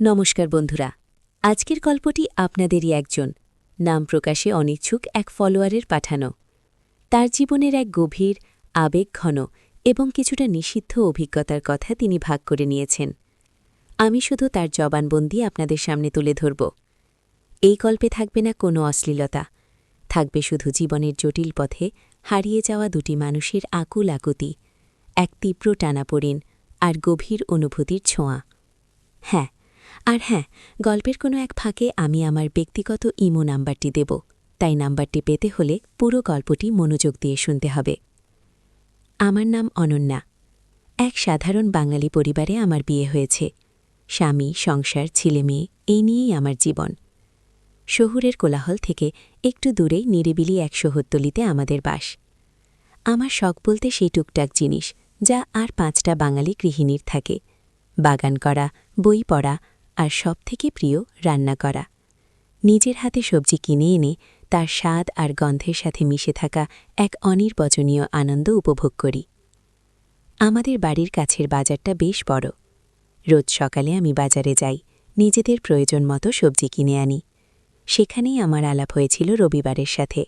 নমস্কার বন্ধুরা, আজকের গল্পটি আপনাদেরই একজন নাম প্রকাশে অনিচ্ছুক এক ফলোয়ারের পাঠানো। তার জীবনের এক গভীর, আবেগঘন এবং কিছুটা নিষিদ্ধ অভিজ্ঞতার কথা তিনি ভাগ করে নিয়েছেন। আমি শুধু তার জবানবন্দি আপনাদের সামনে তুলে ধরব। এই গল্পে থাকবে না কোনো অশ্লীলতা, থাকবে শুধু জীবনের জটিল পথে হারিয়ে যাওয়া দুটি মানুষের আকুল আকুতি, এক তীব্র টানাপোড়েন আর গভীর অনুভূতির ছোঁয়া। হ্যাঁ, গল্পের কোনো এক ফাঁকে আমি আমার ব্যক্তিগত ইমো নাম্বারটি দেব, তাই নাম্বারটি পেতে হলে পুরো গল্পটি মনোযোগ দিয়ে শুনতে হবে। আমার নাম অনন্যা। এক সাধারণ বাঙালি পরিবারে আমার বিয়ে হয়েছে। স্বামী, সংসার, ছেলেমেয়ে এই নিয়েই আমার জীবন। শহুরের কোলাহল থেকে একটু দূরেই নিরিবিলি এক শহরতলিতে আমাদের বাস। আমার শখ বলতে সেই টুকটাক জিনিস যা আর 5টা বাঙালি গৃহিণীর থাকে: বাগান করা, বই পড়া আর সবথেকে প্রিয় রান্না করা। নিজের হাতে সবজি কিনে এনে তার স্বাদ আর গন্ধের সাথে মিশে থাকা এক অনির্বচনীয় আনন্দ উপভোগ করি। আমাদের বাড়ির কাছের বাজারটা বেশ বড়। রোজ সকালে আমি বাজারে যাই, নিজেদের প্রয়োজন মতো সবজি কিনে আনি। সেখানেই আমার আলাপ হয়েছিল রবিবারের সাথে।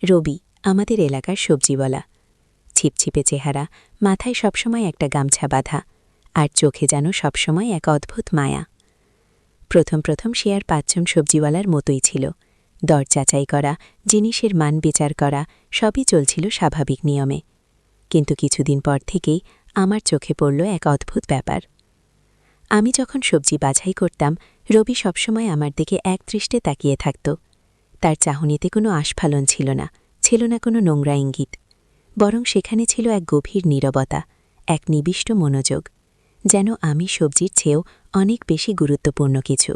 রবি আমাদের এলাকার সবজিওয়ালা, ছিপছিপে চেহারা, মাথায় সবসময় একটা গামছা বাঁধা, আর চোখে যেন সবসময় এক অদ্ভুত মায়া। প্রথম সে আর 5জন সবজিওয়ালার মতোই ছিল। দর যাচাই করা, জিনিসের মান বিচার করা সবই চলছিল স্বাভাবিক নিয়মে। কিন্তু কিছুদিন পর থেকেই আমার চোখে পড়ল এক অদ্ভুত ব্যাপার। আমি যখন সবজি বাছাই করতাম, রবি সবসময় আমার দিকে একদৃষ্টে তাকিয়ে থাকত। তার চাহনিতে কোনো আস্ফালন ছিল না কোনো নোংরা ইঙ্গিত, বরং সেখানে ছিল এক গভীর নীরবতা, এক নিবিষ্ট মনোযোগ, যেন আমি সবজির চেয়েও অনেক বেশি গুরুত্বপূর্ণ কিছু।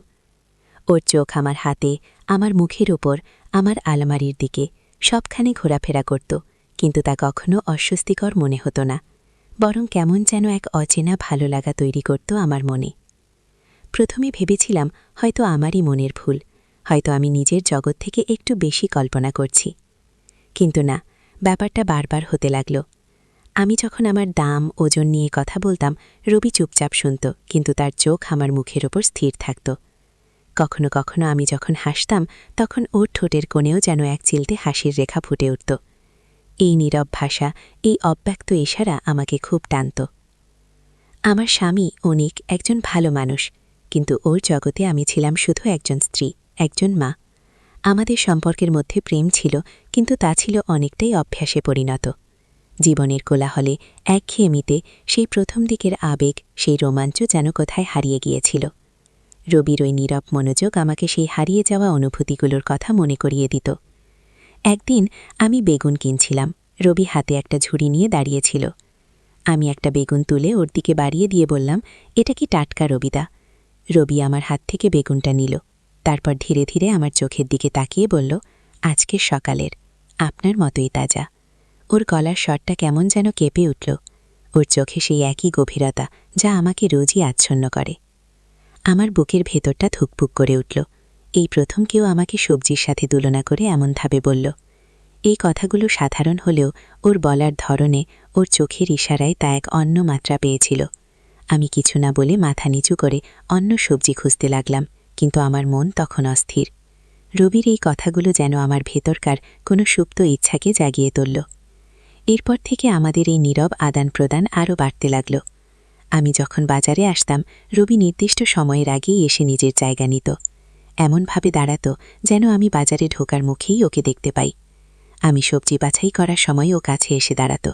ওর চোখ আমার হাতে, আমার মুখের ওপর, আমার আলমারির দিকে সবখানে ঘোরাফেরা করত, কিন্তু তা কখনো অস্বস্তিকর মনে হতো না, বরং কেমন যেন এক অচেনা ভালো লাগা তৈরি করত আমার মনে। প্রথমে ভেবেছিলাম হয়তো আমারই মনের ভুল, হয়তো আমি নিজের জগৎ থেকে একটু বেশি কল্পনা করছি। কিন্তু না, ব্যাপারটা বারবার হতে লাগল। আমি যখন আমার দাম, ওজন নিয়ে কথা বলতাম, রবি চুপচাপ শুনত, কিন্তু তার চোখ আমার মুখের ওপর স্থির থাকত। কখনো কখনো আমি যখন হাসতাম, তখন ওর ঠোঁটের কোণেও যেন এক চিলতে হাসির রেখা ফুটে উঠত। এই নীরব ভাষা, এই অব্যক্ত ইশারা আমাকে খুব টানত। আমার স্বামী অনিক একজন ভালো মানুষ, কিন্তু ওর জগতে আমি ছিলাম শুধু একজন স্ত্রী, একজন মা। আমাদের সম্পর্কের মধ্যে প্রেম ছিল, কিন্তু তা ছিল অনেকটাই অভ্যাসে পরিণত। জীবনের কোলাহলে, একঘেয়েমিতে সেই প্রথম দিকের আবেগ, সেই রোমাঞ্চ যেন কোথায় হারিয়ে গিয়েছিল। রবির ওই নীরব মনোযোগ আমাকে সেই হারিয়ে যাওয়া অনুভূতিগুলোর কথা মনে করিয়ে দিত। একদিন আমি বেগুন কিনছিলাম, রবি হাতে একটা ঝুড়ি নিয়ে দাঁড়িয়েছিল। আমি একটা বেগুন তুলে ওর দিকে বাড়িয়ে দিয়ে বললাম, এটা কি টাটকা রবিদা? রবি আমার হাত থেকে বেগুনটা নিল, তারপর ধীরে ধীরে আমার চোখের দিকে তাকিয়ে বলল, আজকের সকালের, আপনার মতোই তাজা। ওর গলার স্বরটা কেমন যেন কেঁপে উঠল, ওর চোখে সেই একই গভীরতা যা আমাকে রোজই আচ্ছন্ন করে। আমার বুকের ভেতরটা ধুকপুক করে উঠল। এই প্রথম কেউ আমাকে সবজির সাথে তুলনা করে এমনভাবে বলল। এই কথাগুলো সাধারণ হলেও ওর বলার ধরনে, ওর চোখের ইশারায় তা এক অন্য মাত্রা পেয়েছিল। আমি কিছু না বলে মাথা নিচু করে অন্য সবজি খুঁজতে লাগলাম, কিন্তু আমার মন তখন অস্থির। রবির এই কথাগুলো যেন আমার ভেতরকার কোনো সুপ্ত ইচ্ছাকে জাগিয়ে তুলল। এরপর থেকে আমাদের এই নীরব আদান প্রদান আরও বাড়তে লাগল। আমি যখন বাজারে আসতাম, রবি নির্দিষ্ট সময়ের আগেই এসে নিজের জায়গা নিত, এমনভাবে দাঁড়াত যেন আমি বাজারে ঢোকার মুখেই ওকে দেখতে পাই। আমি সবজি বাছাই করার সময় ও কাছে এসে দাঁড়াত,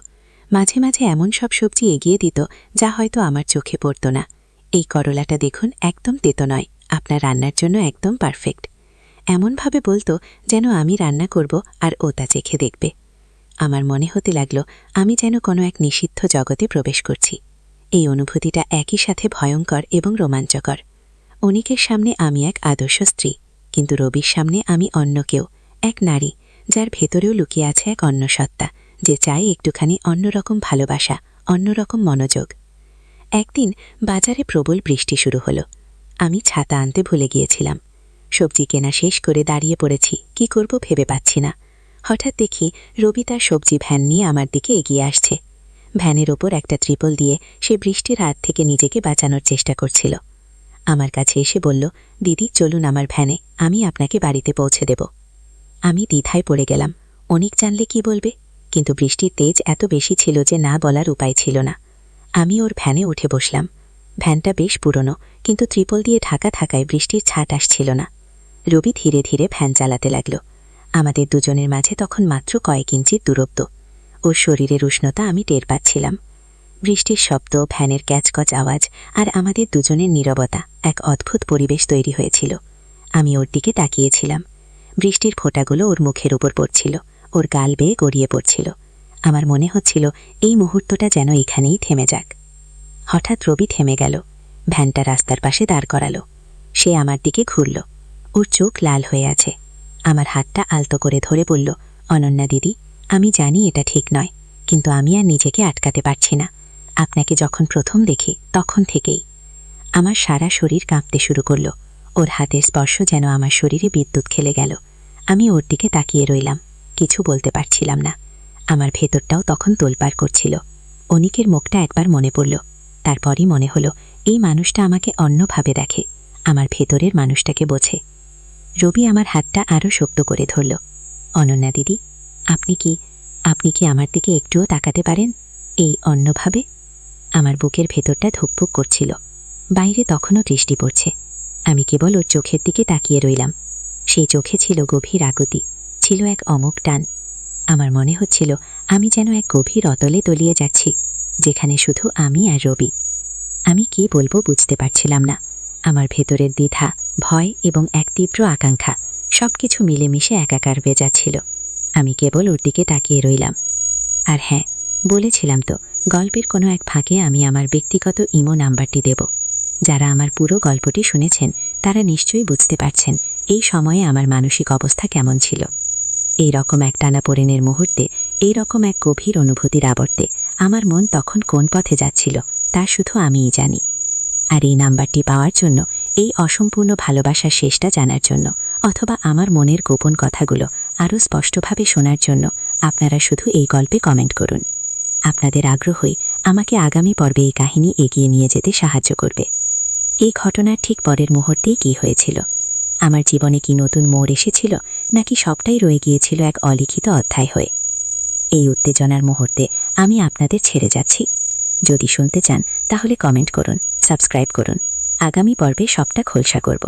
মাঝে মাঝে এমন সব সবজি এগিয়ে দিত যা হয়তো আমার চোখে পড়ত না। এই করলাটা দেখুন, একদম তেতো নয়, আপনার রান্নার জন্য একদম পারফেক্ট। এমনভাবে বলতো যেন আমি রান্না করব আর ও তা চেখে দেখবে। আমার মনে হতে লাগল আমি যেন কোনো এক নিষিদ্ধ জগতে প্রবেশ করছি। এই অনুভূতিটা একই সাথে ভয়ঙ্কর এবং রোমাঞ্চকর। অনিকের সামনে আমি এক আদর্শ স্ত্রী, কিন্তু রবির সামনে আমি অন্য কেউ, এক নারী, যার ভেতরেও লুকিয়ে আছে এক অন্য সত্তা, যে চায় একটুখানি অন্যরকম ভালোবাসা, অন্যরকম মনোযোগ। একদিন বাজারে প্রবল বৃষ্টি শুরু হলো। আমি ছাতা আনতে ভুলে গিয়েছিলাম। সবজি কেনা শেষ করে দাঁড়িয়ে পড়েছি, কি করব ভেবে পাচ্ছি না। হঠাৎ দেখি রবি তার সবজি ভ্যান নিয়ে আমার দিকে এগিয়ে আসছে। ভ্যানের ওপর একটা ত্রিপল দিয়ে সে বৃষ্টির হাত থেকে নিজেকে বাঁচানোর চেষ্টা করছিল। আমার কাছে এসে বলল, দিদি চলুন আমার ভ্যানে, আমি আপনাকে বাড়িতে পৌঁছে দেব। আমি দ্বিধায় পড়ে গেলাম। অনেক জানলে কি বলবে, কিন্তু বৃষ্টির তেজ এত বেশি ছিল যে না বলার উপায় ছিল না। আমি ওর ভ্যানে উঠে বসলাম। ভ্যানটা বেশ পুরনো, কিন্তু ত্রিপল দিয়ে ঢাকা থাকায় বৃষ্টির ছাট আসছিল না। রবি ধীরে ধীরে ভ্যান চালাতে লাগল। আমাদের দুজনের মাঝে তখন মাত্র কয়েক ইঞ্চির দূরত্ব। ওর শরীরের উষ্ণতা আমি টের পাচ্ছিলাম। বৃষ্টির শব্দ, ভ্যানের ক্যাচকচ আওয়াজ আর আমাদের দুজনের নীরবতা, এক অদ্ভুত পরিবেশ তৈরি হয়েছিল। আমি ওর দিকে তাকিয়েছিলাম। বৃষ্টির ফোঁটাগুলো ওর মুখের উপর পড়ছিল, ওর গাল বেয়ে গড়িয়ে পড়ছিল। আমার মনে হচ্ছিল এই মুহূর্তটা যেন এখানেই থেমে যাক। হঠাৎ রবি থেমে গেল। ভ্যানটা রাস্তার পাশে দাঁড় করালো। সে আমার দিকে ঘুরল। ওর চোখ লাল হয়ে আছে। আমার হাতটা আলতো করে ধরে বলল, অনন্যা দিদি, আমি জানি এটা ঠিক নয়, কিন্তু আমি আর নিজেকে আটকাতে পারছি না। আপনাকে যখন প্রথম দেখি তখন থেকেই আমার সারা শরীর কাঁপতে শুরু করল। ওর হাতের স্পর্শ যেন আমার শরীরে বিদ্যুৎ খেলে গেল। আমি ওর দিকে তাকিয়ে রইলাম, কিছু বলতে পারছিলাম না। আমার ভেতরটাও তখন তোলপাড় করছিল। অনিকের মুখটা একবার মনে পড়ল। তারপরই মনে হলো এই মানুষটা আমাকে অন্যভাবে দেখে, আমার ভেতরের মানুষটাকে বোঝে। রবি আমার হাতটা আরও শক্ত করে ধরল। অনন্যা দিদি, আপনি কি আমার দিকে একটুও তাকাতে পারেন, এই অন্যভাবে? আমার বুকের ভেতরটা ধুকপুক করছিল। বাইরে তখনও বৃষ্টি পড়ছে। আমি কেবল ওর চোখের দিকে তাকিয়ে রইলাম। সেই চোখে ছিল গভীর আকুতি, ছিল এক অমোঘ টান। আমার মনে হচ্ছিল আমি যেন এক গভীর অতলে তলিয়ে যাচ্ছি, যেখানে শুধু আমি আর রবি। আমি কি বলবো বুঝতে পারছিলাম না। আমার ভেতরের দ্বিধা, ভয় এবং এক তীব্র আকাঙ্ক্ষা সবকিছু মিলেমিশে একাকার হয়ে যাচ্ছিল। আমি কেবল ওর দিকে তাকিয়ে রইলাম। আর হ্যাঁ, বলেছিলাম তো, গল্পের কোনো এক ফাঁকে আমি আমার ব্যক্তিগত ইমো নাম্বারটি দেব। যারা আমার পুরো গল্পটি শুনেছেন তারা নিশ্চয়ই বুঝতে পারছেন এই সময়ে আমার মানসিক অবস্থা কেমন ছিল। এই রকম এক টানাপোড়েনের মুহূর্তে, এই রকম এক গভীর অনুভূতির আবর্তে আমার মন তখন কোন পথে যাচ্ছিল তা শুধু আমিই জানি। আর এই নাম্বারটি পাওয়ার জন্য, এই অসম্পূর্ণ ভালোবাসার শেষটা জানার জন্য, অথবা আমার মনের গোপন কথাগুলো আরও স্পষ্টভাবে শোনার জন্য আপনারা শুধু এই গল্পে কমেন্ট করুন। আপনাদের আগ্রহই আমাকে আগামী পর্বে এই কাহিনী এগিয়ে নিয়ে যেতে সাহায্য করবে। এই ঘটনার ঠিক পরের মুহূর্তেই কী হয়েছিল? আমার জীবনে কি নতুন মোড় এসেছিল, নাকি সবটাই রয়ে গিয়েছিল এক অলিখিত অধ্যায় হয়ে? এই উত্তেজনার মুহূর্তে আমি আপনাদের ছেড়ে যাচ্ছি। যদি শুনতে চান তাহলে কমেন্ট করুন, সাবস্ক্রাইব করুন। আগামী পর্বে সবটা খোলসা করব।